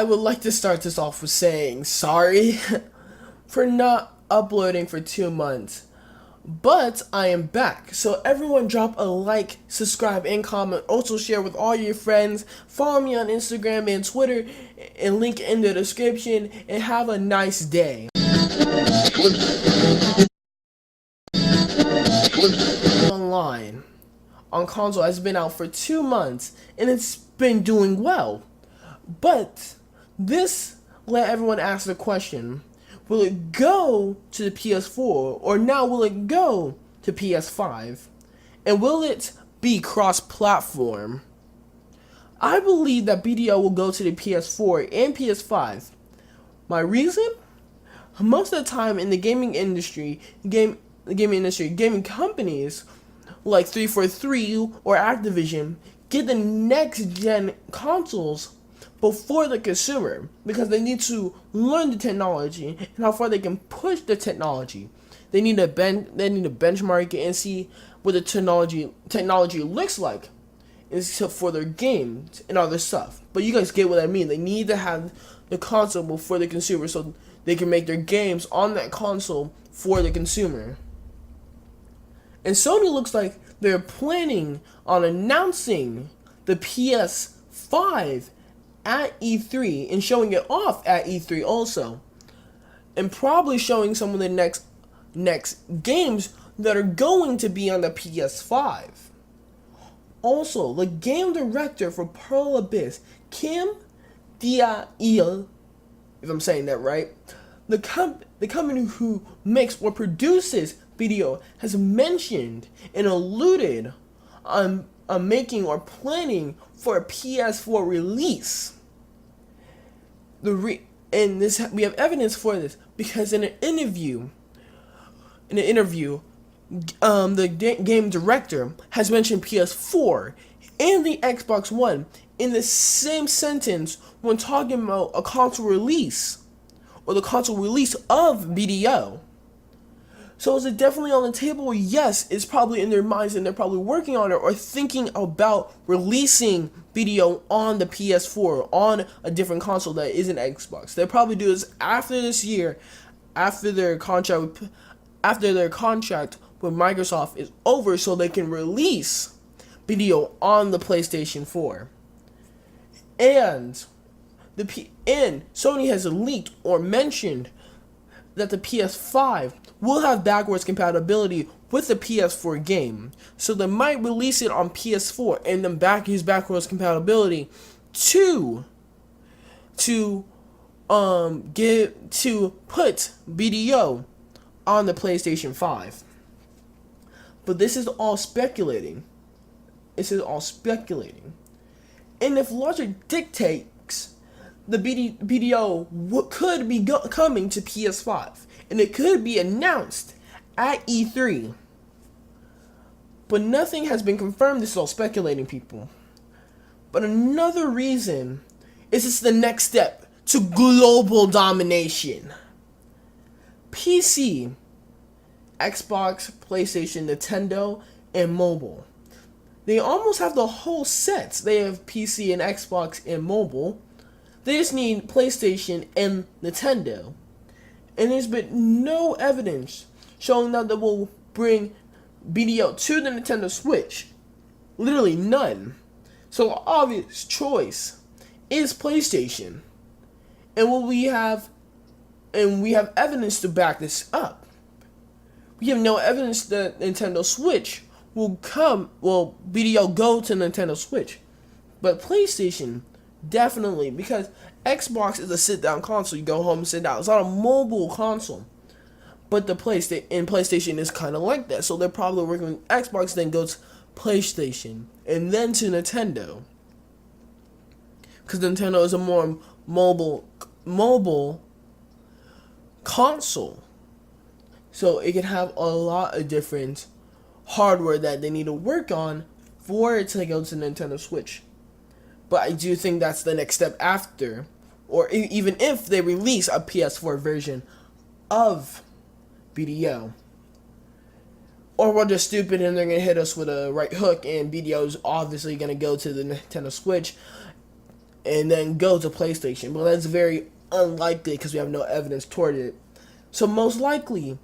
would like to start this off with saying sorry for not uploading for 2 months. But I am back. So everyone drop a like, subscribe, and comment. Also share with all your friends. Follow me on Instagram and Twitter and link in the description. And have a nice day. Online on console has been out for 2 months and it's been doing well. But this let everyone ask the question, will it go to the PS4 or now will it go to PS5? And will it be cross-platform? I believe that BDO will go to the PS4 and PS5. My reason? Most of the time in the gaming industry, gaming companies like 343 or Activision get the next gen consoles before the consumer because they need to learn the technology and how far they can push the technology. They need to benchmark it and see what the technology looks like for their games and other stuff. But you guys get what I mean. They need to have the console before the consumer so they can make their games on that console for the consumer. And Sony looks like they're planning on announcing the ps5 at E3 and showing it off at E3 also, and probably showing some of the next games that are going to be on the PS5. Also, the game director for Pearl Abyss, Kim Dia-il, if I'm saying that right, the company who makes or produces video, has mentioned and alluded on making or planning for a PS4 release. We have evidence for this because in an interview, the game director has mentioned PS4 and the Xbox One in the same sentence when talking about a console release or the console release of BDO. So is it definitely on the table? Yes, it's probably in their minds and they're probably working on it or thinking about releasing BDO on the PS4, on a different console that isn't Xbox. They'll probably do this after this year, after their contract with Microsoft is over, so they can release BDO on the PlayStation 4. And Sony has leaked or mentioned that the PS5 will have backwards compatibility with the PS4 game. So they might release it on PS4 and then use backwards compatibility to put BDO on the PlayStation 5. But this is all speculating. And if logic dictates, the BDO could be coming to PS5. And it could be announced at E3. But nothing has been confirmed. This is all speculating, people. But another reason is it's the next step to global domination. PC, Xbox, PlayStation, Nintendo, and mobile. They almost have the whole sets. They have PC and Xbox and mobile. They just need PlayStation and Nintendo. And there's been no evidence showing that they will bring BDO to the Nintendo Switch. Literally none. So the obvious choice is PlayStation. And we have evidence to back this up. We have no evidence that Nintendo Switch will BDO go to Nintendo Switch. But PlayStation, definitely, because Xbox is a sit-down console. You go home and sit down. It's not a mobile console. But the PlayStation is kind of like that. So they're probably working with Xbox, then go to PlayStation, and then to Nintendo. Because Nintendo is a more mobile console. So it can have a lot of different hardware that they need to work on for it to go to Nintendo Switch. But I do think that's the next step after, or even if they release a PS4 version of BDO. Or we're just stupid and they're going to hit us with a right hook and BDO is obviously going to go to the Nintendo Switch. and then go to PlayStation. But that's very unlikely because we have no evidence toward it. So most likely,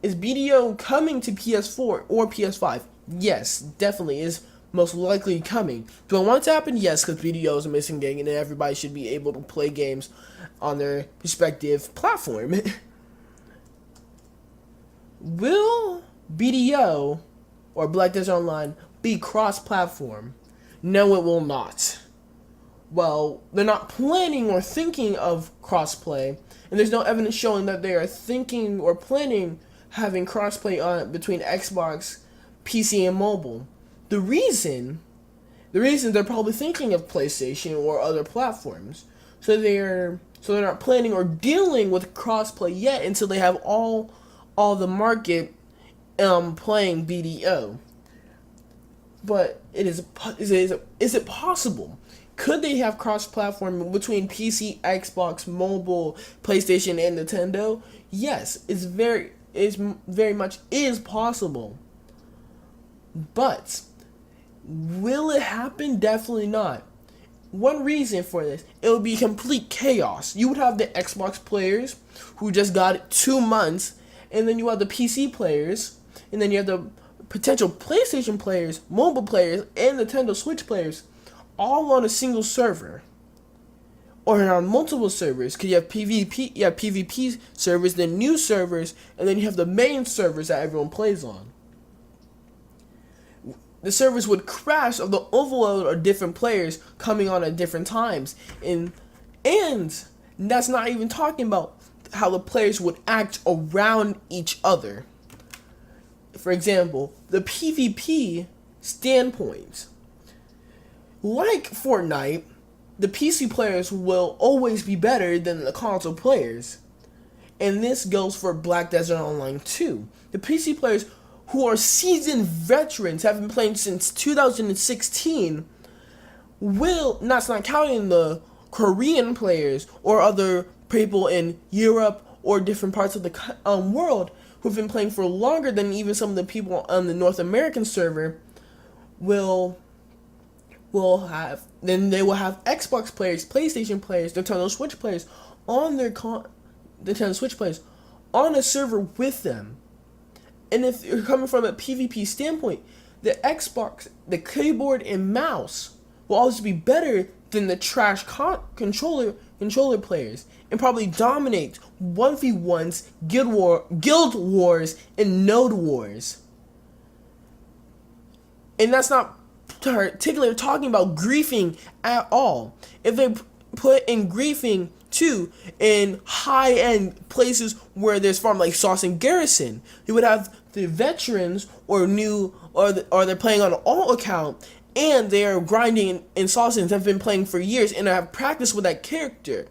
is BDO coming to PS4 or PS5? Yes, definitely is most likely coming. Do I want it to happen? Yes, because BDO is a missing link and everybody should be able to play games on their respective platform. Will BDO or Black Desert Online be cross-platform? No, it will not. Well, they're not planning or thinking of crossplay, and there's no evidence showing that they are thinking or planning having crossplay on between Xbox, PC, and mobile. The reason they're probably thinking of PlayStation or other platforms. So they're not planning or dealing with crossplay yet until they have all the market playing BDO. But is it possible? Could they have cross-platform between PC, Xbox, mobile, PlayStation, and Nintendo? Yes, it's very much possible. But will it happen? Definitely not. One reason for this, it would be complete chaos. You would have the Xbox players who just got it 2 months, and then you have the PC players, and then you have the potential PlayStation players, mobile players, and Nintendo Switch players all on a single server. Or on multiple servers, because you have PvP servers, then new servers, and then you have the main servers that everyone plays on. The servers would crash of the overload of different players coming on at different times. And that's not even talking about how the players would act around each other. For example, the PvP standpoint. Like Fortnite, the PC players will always be better than the console players. And this goes for Black Desert Online too. The PC players who are seasoned veterans, have been playing since 2016, that's not counting the Korean players or other people in Europe or different parts of the world who've been playing for longer than even some of the people on the North American server will have. Then they will have Xbox players, PlayStation players, Nintendo Switch players on their Nintendo Switch players on a server with them. And if you're coming from a PvP standpoint, the Xbox, the keyboard and mouse will always be better than the trash controller players, and probably dominate 1v1s, guild wars, and node wars. And that's not particularly talking about griefing at all. If they put in griefing too in high-end places where there's farm like Sauce and Garrison, you would have the veterans or they're playing on an alt account and they're grinding in Sauce and have been playing for years and have practiced with that character.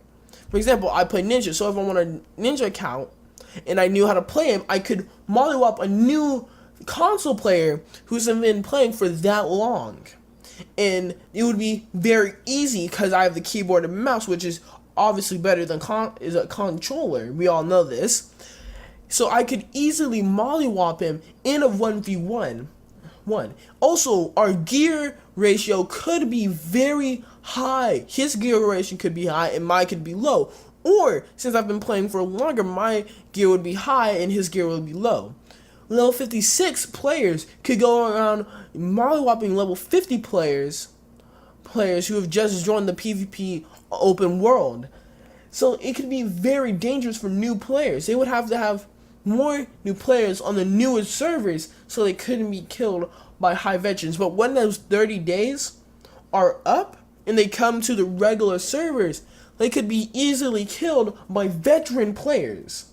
For example, I play Ninja, so if I want a Ninja account and I knew how to play him, I could mollywop a new console player who's been playing for that long. And it would be very easy because I have the keyboard and mouse, which is obviously better than is a controller. We all know this. So I could easily mollywop him in a 1v1. Also, our gear ratio could be very high. His gear ratio could be high and mine could be low. Or, since I've been playing for longer, my gear would be high and his gear would be low. Level 56 players could go around mollywopping level 50 players who have just joined the PvP open world. So it could be very dangerous for new players. They would have to have more new players on the newest servers so they couldn't be killed by high veterans. But when those 30 days are up and they come to the regular servers, they could be easily killed by veteran players.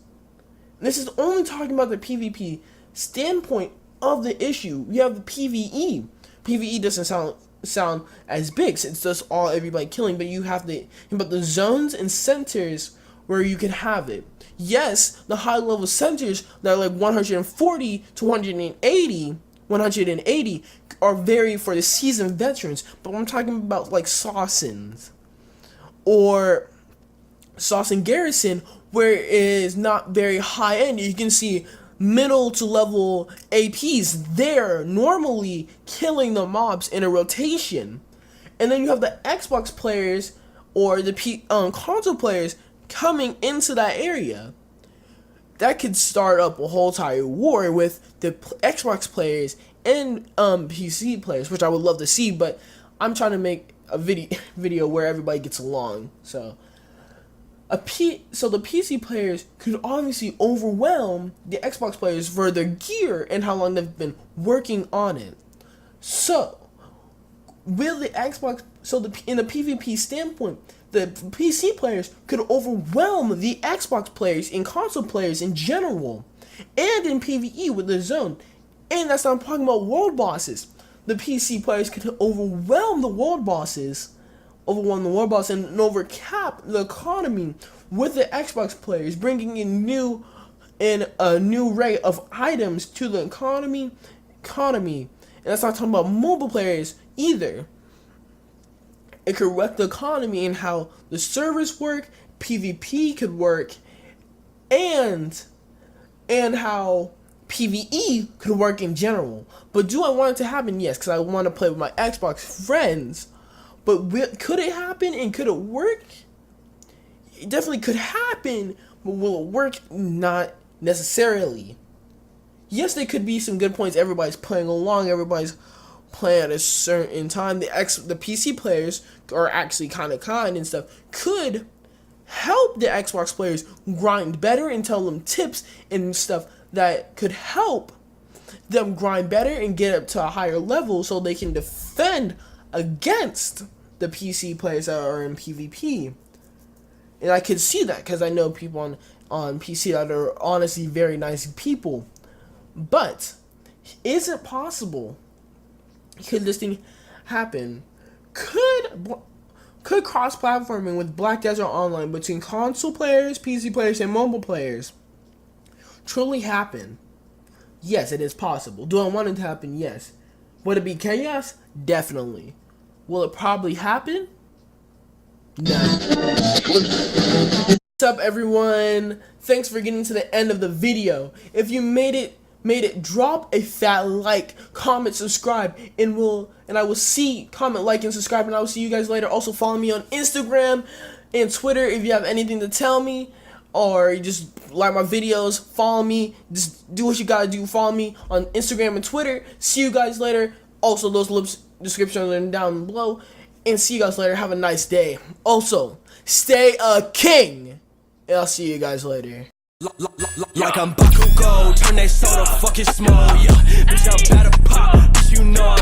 This is only talking about the PvP standpoint of the issue. We have the PvE. PvE doesn't sound as big since it's just all everybody killing, but you have the zones and centers where you can have it. Yes, the high level centers that are like 140 to 180 are very for the seasoned veterans, but I'm talking about like Sawsons or Sauce and Garrison, where it is not very high end. You can see middle to level APs there normally killing the mobs in a rotation. And then you have the Xbox players or the console players coming into that area, that could start up a whole entire war with the Xbox players and PC players, which I would love to see. But I'm trying to make a video where everybody gets along. So the PC players could obviously overwhelm the Xbox players for their gear and how long they've been working on it. So will the Xbox? In the PvP standpoint, the PC players could overwhelm the Xbox players and console players in general, and in PvE with the zone. And that's not talking about world bosses. The PC players could overwhelm the world bosses, and overcap the economy with the Xbox players, bringing in a new rate of items to the economy. And that's not talking about mobile players either. It could wreck the economy and how the servers work, PvP could work, and how PvE could work in general. But do I want it to happen? Yes, because I want to play with my Xbox friends. But could it happen and could it work? It definitely could happen, but will it work? Not necessarily. Yes, there could be some good points. Everybody's playing along. Everybody's playing at a certain time. The PC players are actually kind and stuff. Could help the Xbox players grind better and tell them tips and stuff that could help them grind better and get up to a higher level so they can defend against the PC players that are in PvP. And I could see that because I know people on PC that are honestly very nice people. But is it possible? Could this thing happen? Could cross-platforming with Black Desert Online between console players, PC players, and mobile players truly happen? Yes, it is possible. Do I want it to happen? Yes. Would it be chaos? Definitely. Will it probably happen? No. What's up, everyone? Thanks for getting to the end of the video. If you made it, drop a fat like, comment, subscribe, and I will comment, like, and subscribe, and I will see you guys later. Also follow me on Instagram and Twitter if you have anything to tell me, or you just like my videos. Follow me. Just do what you gotta do. Follow me on Instagram and Twitter. See you guys later. Also, those links descriptions are down below, and see you guys later. Have a nice day. Also, stay a king, and I'll see you guys later. Like I'm Bakugo, turn that soda fucking small, yeah. Bitch, I'm about to pop, bitch, you know